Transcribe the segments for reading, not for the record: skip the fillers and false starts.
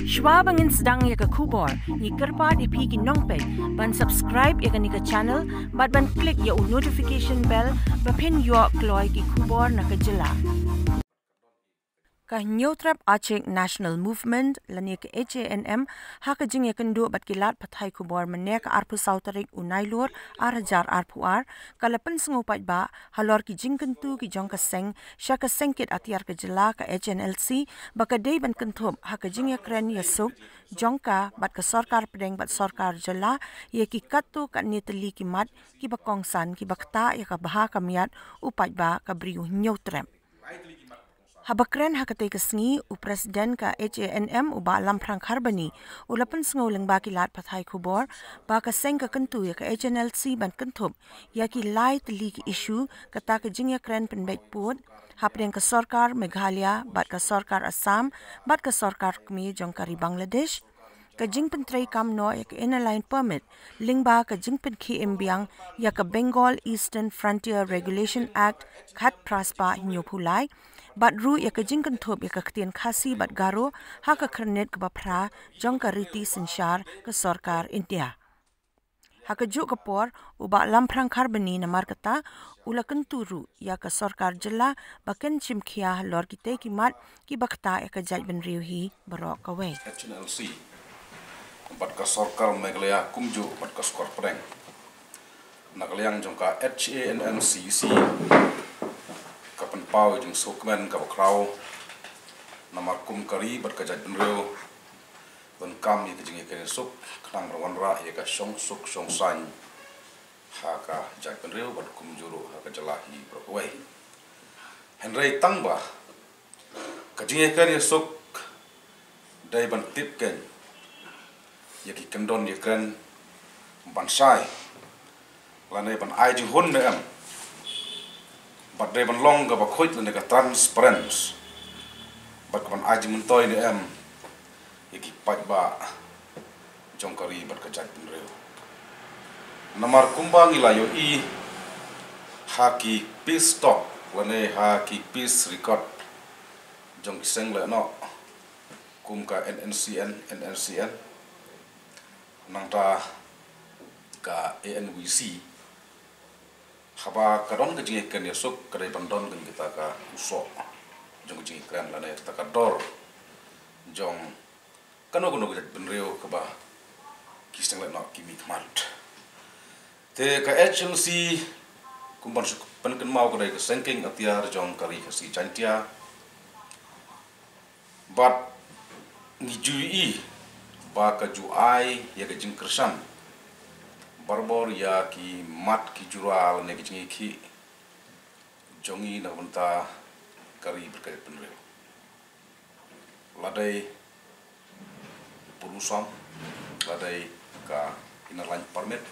Shwa bangin sedang ya ke kubor, ni kerpat ipi ki nongpet, ban subscribe ya ke ni ke channel, ban klik ya notification bell, bapin yo kloy ki kubor na ke jela. Ka Nyotrap Aceh National Movement lani ke HANM haka jing yakendu bat kilat pathai kubor menek arpu sautarik unailur arajar arpuar kalapan sengopat ba halor ki jing kentu ki jong kaseng syaka sengkit atiar ke jela ka HNLC baka day ban kentup haka jing yakren yasuk jongka bat ke sorkar pedeng bat sorkar jela ye ki katu kat ni teli ki mat ki bakongsan ki bakta ya ka baha kamiat upat ba ka briu Nyotrap. Habakren hakatay kasngi u presiden ka HANM u ba lamprang karbani u lapan sengaw lang ba kilat pathay kubor ba kaseng ka kentu ya ka HNLC ban kentup ya ki lai teli ki isu kata ka jingya kren penbet put hapren ka sorkar Meghalaya bat ka sorkar Assam bat ka sorkar kami jongkari Bangladesh ka jing pentray kam no ya ka inaline permit lingba ka jing pen KM biang ya ka Bengal Eastern Frontier Regulation Act khat praspa nyopulai bat ru ya ka jing kentup ya ka ketian khasi bat garo ha ka kernet ka bapra jong ka riti sensyar ka sorkar India. Ha ka juk kapor u ba lamprang karbani na markata ula kenturu ya ka sorkar jela baken chimkhia lor kite ki mat ki bakta ya ka jaj ben riuhi barok kawe. HNLC bat ka sorkar Meghalaya kumju bat ka skor preng nagaliang jong ka HANMCC kapan pau jong sokmen ka bakraw namar kum kari bat ka jaj benreu ban kam ye jing ye sok knang rawan ra ye ka song suk song san ha ka jaj benreu bat kum juru ha ka jalahi brokwe henry tangba ka jing ye sok dai ban tip ken ye ki kendon ye kan ban sai lane ban ai jing hun ne am bat dai ban long ga ba khoit ne ka transparent bat ban ai jing toy ne am ye ki pat ba jongkari bat ka jat reu namar kumbang ilayo I haki peace talk lane haki peace record jong kiseng le no kum ka NNCN nangta ka ANWC haba kadon ka jingi kan yasuk kadai pandon kan kita ka usok jong jingi kan lane ta ka dor jong kano ka benreu ka ba kiseng le no kimi kmart te ka HNC kumban suk pankan mau kadai ka sengking atiar jong kari ka si chantia but ngijui ba ka juai ya ka jing kersan barbor ya ki mat ki jural ne ki jingi ki jongi na banta kari berkait penreu ladai purusam ladai ka inalan permit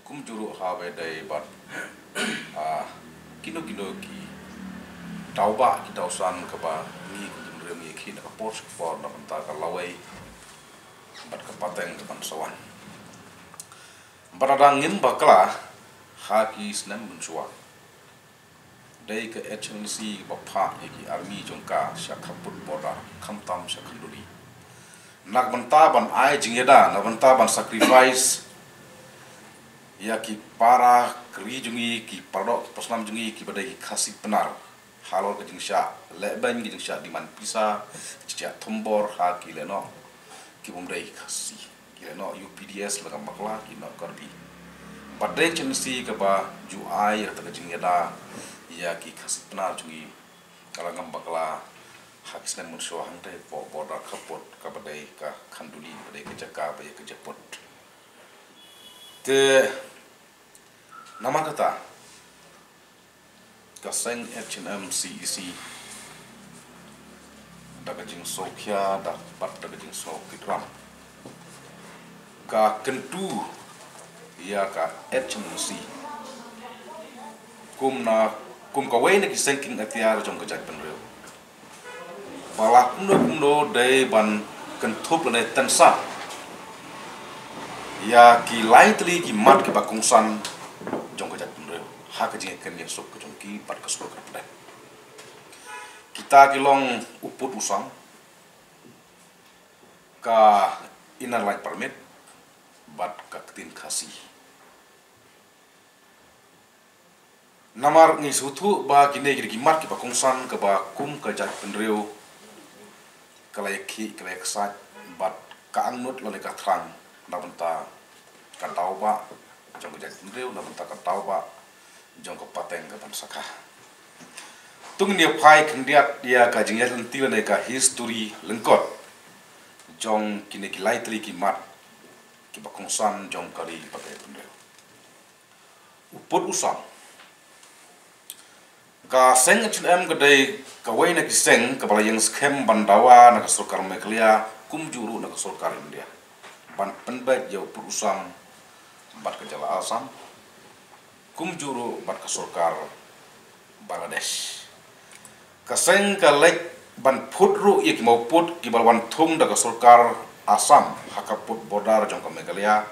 kum juru hawe dai bat kino ki tauba ki tausan ka ba ni ku mi ki na port for na banta ka lawai bat ka pateng depan sawan baradangin bakla haki snem mensuak dai ke HNC bapha ki army jongka syakaput border khamtam syakhanduri nak banta ban ai jingeda na banta ban sacrifice ya ki para kri jungi ki pardok pasnam jungi ki badai khasi penar halol ke jingsya leben ki jingsya diman pisa cia thombor haki leno ki bumdai khasi no UPDS laga makla ki no karbi badai chensi ka ba ju ai ta ka jingeda ya ki khasi penar jungi kala ngam bakla hakisna munsho hangte po border khapot ka badai ka khanduli badai ka jaka ba ka japot te nama kata kaseng HNMCC daga jing sokya dapat daga jing sok kitram ka kentu ya ka HNC kum ka wayne ki senking atiar jong ka jat penreu bala kundo dai ban kentup lane tensa ya ki lightly ki mat ki bakungsan jong ka jat penreu ha ka jing ken ya sok ka jong ki pat ka sok ka pen kita ki long uput usam ka inner line permit bat ka ketin khasi namar ngi sutu ba kine gir gimat ki bakungsan ka ba kum ka jat penreu kalai ki kalai ksat bat ka angnut lale ka thrang na benta ka tau ba jong ka jat penreu na benta ka tau ba jong ka pateng ka ban sakha tung ni phai khndiat dia ka jingyat lenti ne ka history lengkot jong kine ki laitri ki mat ki bakungsan jong kali pakai penreu uput usam ka seng HM kedai kawai na kiseng kepala yang skem bandawa na kasulkar Meghalaya kumjuru na kasulkar India ban penbet jauh perusam bat kejala Assam kumjuru bat kasulkar Bangladesh kaseng kalek ban putru ik mau put kibalwan thung da kasulkar Assam hakaput bodar jong ka Meghalaya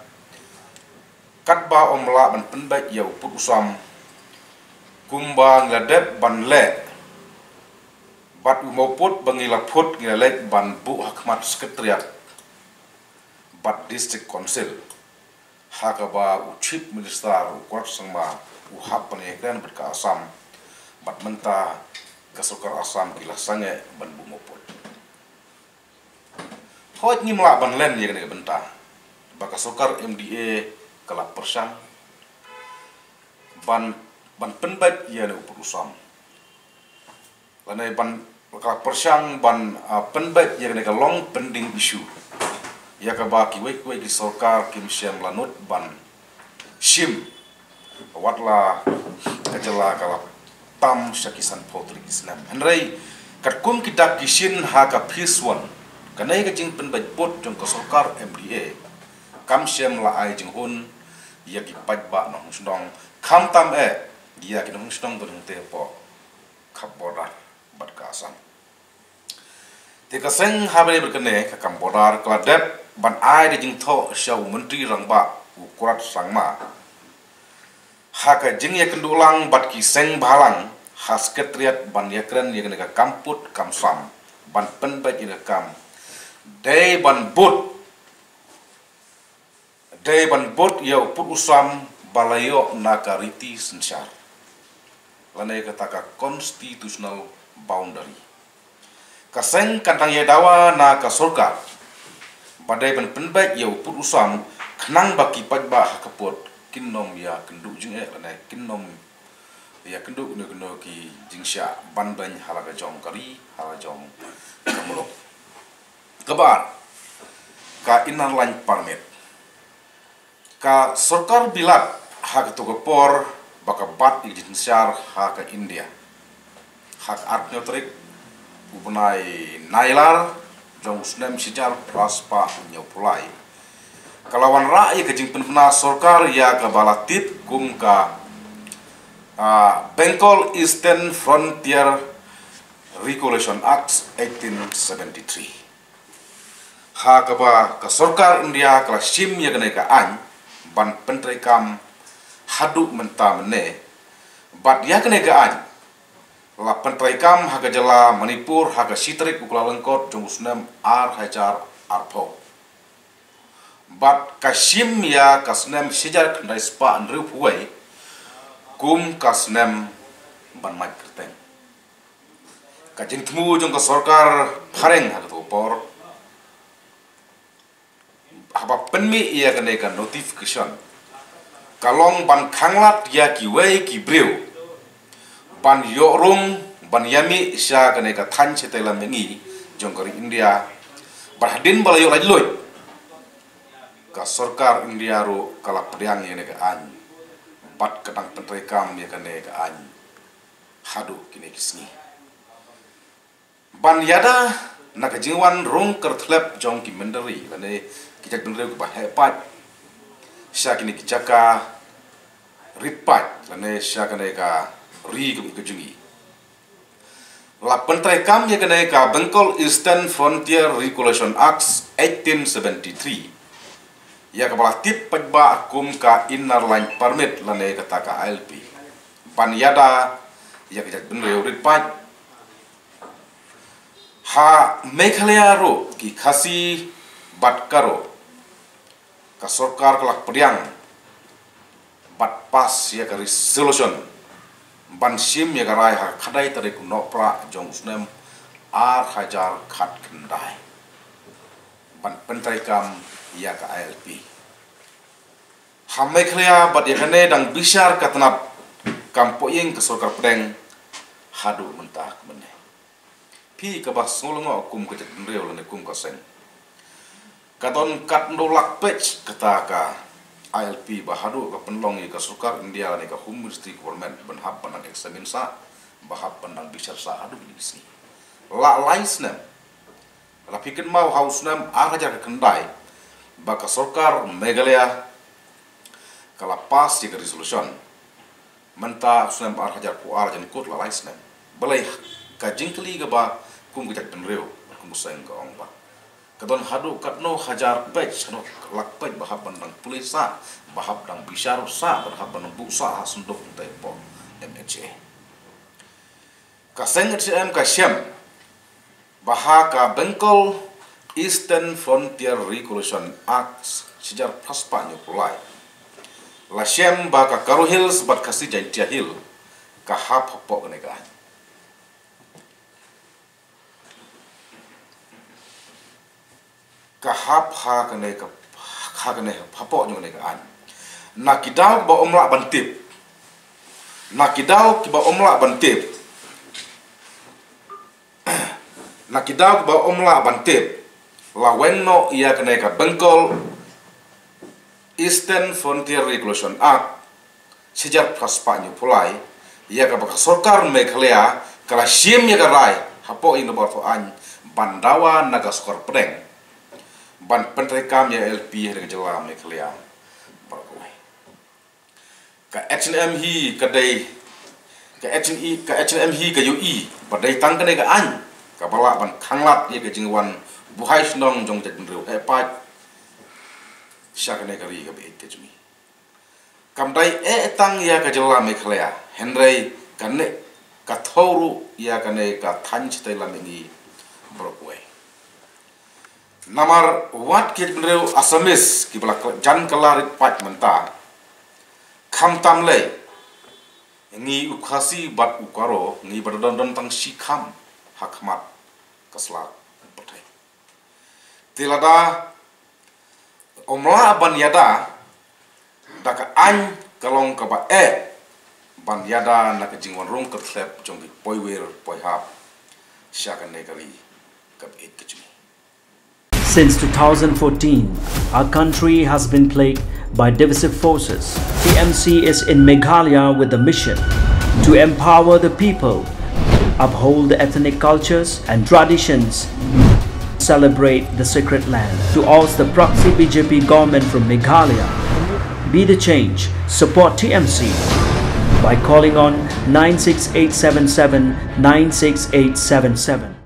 katba omla ban penbet jauh perusam kumba ngladep ban le bat umoput bangila put ngilalek ban bu hakmat sekretariat bat district council hakaba chief minister ukrat sangma uhap penekran bat ka Assam bat menta kasukar Assam kila sange ban bu moput hot ni mla ban len ye ne benta ba kasukar MDA kala persang ban penbat ia ne upusam lanai ban ka persang ban penbat ia ne ka long pending issue ya ka ba ki wek ki sarkar kim siam lanut ban sim watla kajala kala tam syakisan potri Islam henrai katkum kitab kisin ha ka piswan kanai ka jing penbat pot jong ka sarkar MDA kam siam la ai jing hun ya ki pajba no sndong kam tam dia kena mengstong bereng tepo kapodar bat ka Assam te ka seng habare berkene ka kampodar kladep ban ai de jing tho syau menteri rangba ukurat sangma ha ka jing ya kendulang bat ki seng balang has ketriat ban yakren ya ka kamput kamsam ban penbat ina kam dei ban but ya uput usam balayo nakariti sensar lanai kata constitutional boundary kaseng kantang ya dawa na ka sarkar badai ban penbek ya uput usam khnang baki pajba hakapot kinnom ya kenduk jing lanai kinnom ya kenduk ne keno ki jingsha ban ban halaga jong kari hala jong kamulok kabar ka inner line permit ka sarkar bilat hak tugapor baka bat ijinsar hak India hak artnotrik ubunai nailar jong snem sijar praspa nyopulai kalawan ra'i kejing penpena sarkar ya ka balatip kum ka Bengal Eastern Frontier Regulation Act 1873 hak ba ka sarkar India kala sim ya kene ka an ban pentrai kam hadu menta mene bat ya kene gaan la pentrai kam haga jala Manipur haga sitrik ukla lengkot jongusnem ar hajar arpo bat kasim ya kasnem sejar kendai spa andru puai kum kasnem ban mat kerteng kajin temu jong ka sarkar phareng haga topor haba penmi ya kene ka notification kalong ban khanglat ya ki wei ki breu ban yorung ban yami sya kane ka than chetela mengi jongkari India berhadin balayo lajloy ka sarkar India ro kala pediang ya ne ka an bat kadang pentrekam ya kane ka an hadu kine kisni ban yada nak jingwan rong kertlep jong ki mendari lane kijak benreu ba hepat sya kini kijaka ripat lane sya kane ka ri ke jungi la pentrai kam ya kane ka Bengal Eastern Frontier Regulation Act 1873 ya ka bala tip pajba akum ka inner line permit lane kata ka ALP ban yada ya kijak benreu ripat ha Meghalaya ro ki khasi bat karo ka sarkar kelak pediang bat pas ya ka resolution ban sim ya garai ha khadai tare ku nopra jong usnem ar hajar khat kendai ban pentai kam ya ka ILP hamai khlia bat ya kane dang bisar katnap kam poyeng ka sarkar pedeng hadu mentah kemene pi ka bas ngolongo kum ka jet reu le kum ka seng katon kat ndolak pech kataka ILP bahadu ka penlong ka sukar India ni ka home ministry government benhap pandang eksamin sa bahap pandang bisar sa hadu ni sini la laisnem la pikin mau hausnem araja ka kendai baka sarkar Meghalaya kala pas di resolution menta usnem araja ku araja kot la laisnem balai ka jingkli ga ba kum ka penreu kum seng ka ong ba kadon hadu katno hajar page no lak page bahap bandang pulisa bahap dang bisar sa bahap bandang busa sunduk tepo MHA ka seng HM ka syam bahaka Bengkol Eastern Frontier Regulation Act sejar paspa nyo pulai la syam baka Karo Hills bat kasi jantia hill ka hap hapok negaan kahap ha kene hapok nyo negaan nakidau ba omla bantip nakidau ba omla bantip nakidau ba omla bantip la wenno ia kene ka Bengkol Eastern Frontier Regulation Act sejar paspa nyo pulai ia ka baka sarkar Meghalaya kala sim ya garai hapok ino ba an bandawa naga skor pedeng ban pentrekam ya LP dengan jelam Meghalaya berkuai ka H&M hi kadai ka H&M hi ka UI badai tang kene ka an ka bala ban khanglat ye ka jingwan buhai snong jong jet reu hepat syakane kari ka be tejmi kamdai tang ya ka jelam Meghalaya Henry kane ka thoru ya kane ka than chitai lam ini berkuai namar wat kit reu asamis ki bala jan kalarit pat menta kham tamle ngi ukhasi bat ukaro ngi bardon tang sikham hakmat kasla patai tilada omla ban yada daka an kalong ka ba ban yada na ka jingwan rong ka thlep jong poiwer poihap syakane kali ka et kachmi. Since 2014, our country has been plagued by divisive forces. TMC is in Meghalaya with the mission to empower the people, uphold the ethnic cultures and traditions, celebrate the sacred land. To oust the proxy BJP government from Meghalaya, be the change, support TMC by calling on 96877 96877.